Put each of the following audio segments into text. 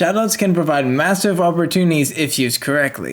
Shoutouts can provide massive opportunities if used correctly,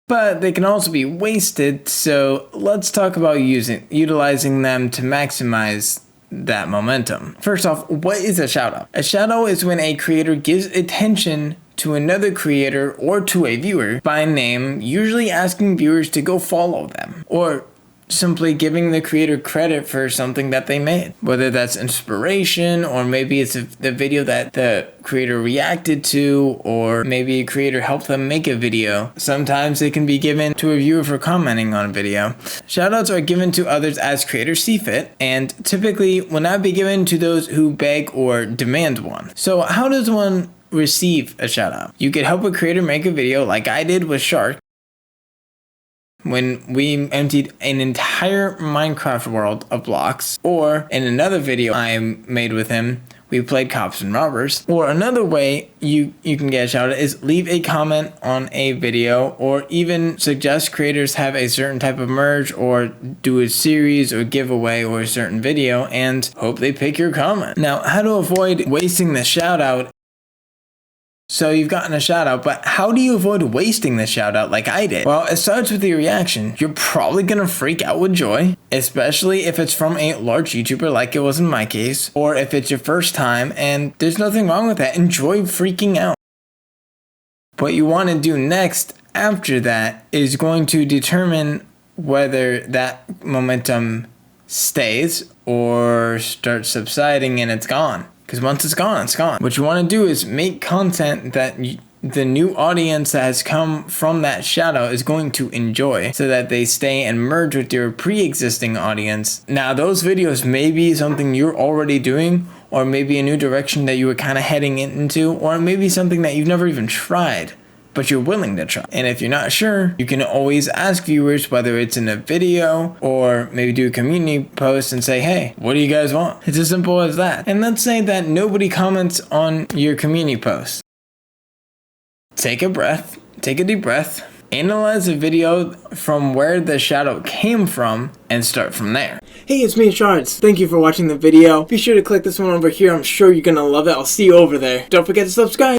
but they can also be wasted, so let's talk about utilizing them to maximize that momentum. First off, what is a shoutout? A shoutout is when a creator gives attention to another creator or to a viewer by name, usually asking viewers to go follow them, or simply giving the creator credit for something that they made. Whether that's inspiration, or maybe it's the video that the creator reacted to, or maybe a creator helped them make a video. Sometimes it can be given to a viewer for commenting on a video. Shoutouts are given to others as creators see fit, and typically will not be given to those who beg or demand one. So how does one receive a shoutout? You could help a creator make a video like I did with Shark, when we emptied an entire Minecraft world of blocks, or in another video I made with him, we played Cops and Robbers. Or another way you can get a shout out is leave a comment on a video, or even suggest creators have a certain type of merge, or do a series or giveaway or a certain video, and hope they pick your comment. Now, how to avoid wasting the shout out. So you've gotten a shout out, but how do you avoid wasting the shout out like I did? Well, it starts with your reaction. You're probably gonna freak out with joy, especially if it's from a large YouTuber like it was in my case, or if it's your first time, and there's nothing wrong with that. Enjoy freaking out. What you want to do next after that is going to determine whether that momentum stays or starts subsiding and it's gone. Because once it's gone, it's gone. What you want to do is make content that the new audience that has come from that shoutout is going to enjoy, so that they stay and merge with your pre-existing audience. Now, those videos may be something you're already doing, or maybe a new direction that you were kind of heading into, or maybe something that you've never even tried, but you're willing to try. And if you're not sure, you can always ask viewers, whether it's in a video or maybe do a community post and say, hey, what do you guys want? It's as simple as that. And let's say that nobody comments on your community post. Take a breath, take a deep breath, analyze the video from where the shoutout came from, and start from there. Hey, it's me, Shards. Thank you for watching the video. Be sure to click this one over here. I'm sure you're gonna love it. I'll see you over there. Don't forget to subscribe.